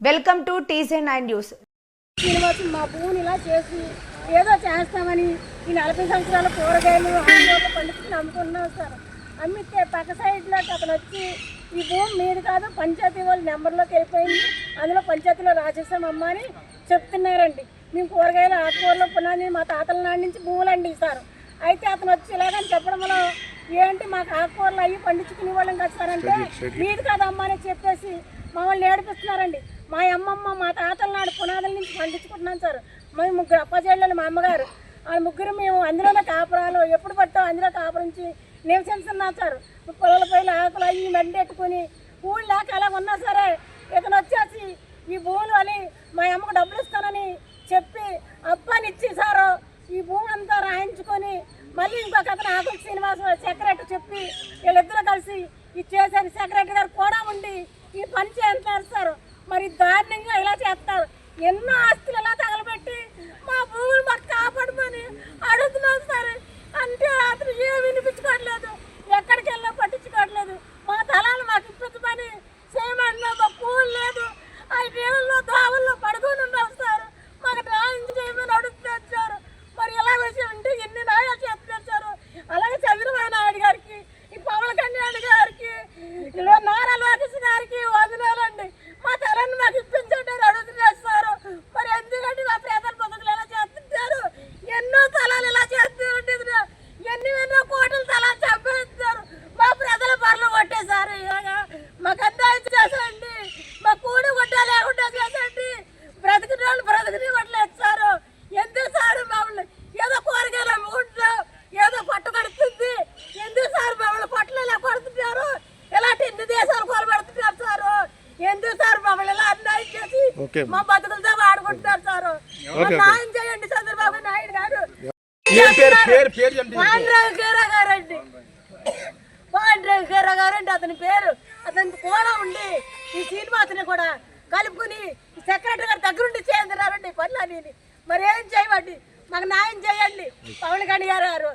Welcome to TC9 news. Srinivasu మా భూమిని ఇలా చేసి ఏదో చేస్తామని ఈ 40 సంవత్సరాల కూరగాయలు ఆందోళన పండించుకుని అమ్ముకున్నాం సార్. అమ్మితే పక్క సైడ్లోకి అతను వచ్చి ఈ భూమి మీది కాదు పంచాయతీ వాళ్ళ నెంబర్లోకి వెళ్ళిపోయింది, అందులో పంచాయతీలో రాసేసామమ్మా అని చెప్తున్నారండి. మేము కూరగాయలు ఆకుకూరలు పునాది మా తాతల నాటి నుంచి భూములు అండి సార్. అయితే అతను వచ్చి ఇలాగని చెప్పడంలో ఏంటి మాకు ఆకుకూరలు అయ్యి పండించుకునే వాళ్ళం కదా సార్ అంటే మీది కాదమ్మా అని చెప్పేసి మమ్మల్ని ఏడిపిస్తున్నారండి. మా అమ్మమ్మ మా తాతల నాడు పునాదుల నుంచి పండించుకుంటున్నాం సార్. మేము ముగ్గురు అప్పచెల్లెలు, మా అమ్మగారు, ఆ ముగ్గురు మేము అందులోనే కాపురాలు ఎప్పుడు పట్టాం అందులో కాపురించి నివసించున్నాం సార్. పొలాల పైలు ఆకులు అవి మండెట్టుకుని పూలు లేక అలా ఉన్నా సరే ఇతను వచ్చేసి ఈ భూములు అని మా అమ్మకు డబ్బులు ఇస్తానని చెప్పి అప్పానిచ్చి సారు ఈ భూమి అంతా రాయించుకొని మళ్ళీ ఇంకొక అతను ఆకుల శ్రీనివాస సెక్రటరీ చెప్పి వీళ్ళిద్దరూ కలిసి ఇది చేశారు. సెక్రటరీ గారు కూడా ఉండి ఈ పని చేస్తారు సార్. మరి దారుణంగా ఇలా చేస్తారు. ఎన్నో ఆస్తులు ఎలా తగలబెట్టి మా భూములు మాకు కాపాడమని అడుగుతున్నాం సార్. అంటే అతను ఏం వినిపించుకోవట్లేదు, ఎక్కడికి వెళ్ళా పట్టించుకోవట్లేదు. మా తలాలు మాకు ఇప్పించమని చేయమన్నా మా పూలు లేదు, ఆ నీళ్ళలో దోవల్లో పడుకొని ఉన్నాం సార్. మాకు న్యాయం చేయమని అడుగుతున్నారు సార్. మరి ఎలా విషయం అంటే ఎన్ని న్యాయాలు చేస్తున్నారు సార్. అలాగే చంద్రబాబు నాయుడు గారికి, ఈ పవన్ కళ్యాణ్ గారికి, ఇలా నారా లోకేష్ గారికి వదిలేలండి. మా తలని మాకు ఇప్పించండి అడుగుతున్నారు సార్. మరి ఎందుకంటే మా పేదల బతుకులు ఎలా చేస్తుంటారు, ఎన్నో తలాలు ఎలా చేస్తారండి, ఎన్నో కోట్ల తలాలు చంపేస్తారు. మా ప్రజల బర్రెలు కొట్టేశారు. ఇలాగా మాకు అన్యాయం చేసండి, మా కూడి గుడ్డ లేకుండా చేసండి. బ్రతికిన వాళ్ళు బ్రతికినివ్వట్లేదు సార్. ఎందుకు సార్ మమ్మల్ని ఏదో కూరగాయలు అమ్ముకుంటున్నాం, ఏదో పట్టు కడుతుంది, ఎందుకు సార్ మమ్మల్ని పట్టులు ఇలా కొడుతున్నారు, ఇలాంటి ఎన్ని దేశాలు కొలబెడుతున్నారు సార్. ఎందుకు సార్ మమ్మల్ని ఇలా అన్యాయం చేసి మా బతుకులతో వాడుకుంటున్నారు సార్. న్యాయం చేయండి చంద్రబాబు నాయుడు గారు. పాండ్రగీరా గారండి అతని పేరు. అతని కూడా ఉండి ఈ శ్రీనివాసుని కూడా కలుపుకుని సెక్రటరీ గారి దగ్గరుండి చేయండి పనులని. మరి ఏం చేయమండి, మాకు న్యాయం చేయండి పవన్ కళ్యాణ్ గారు.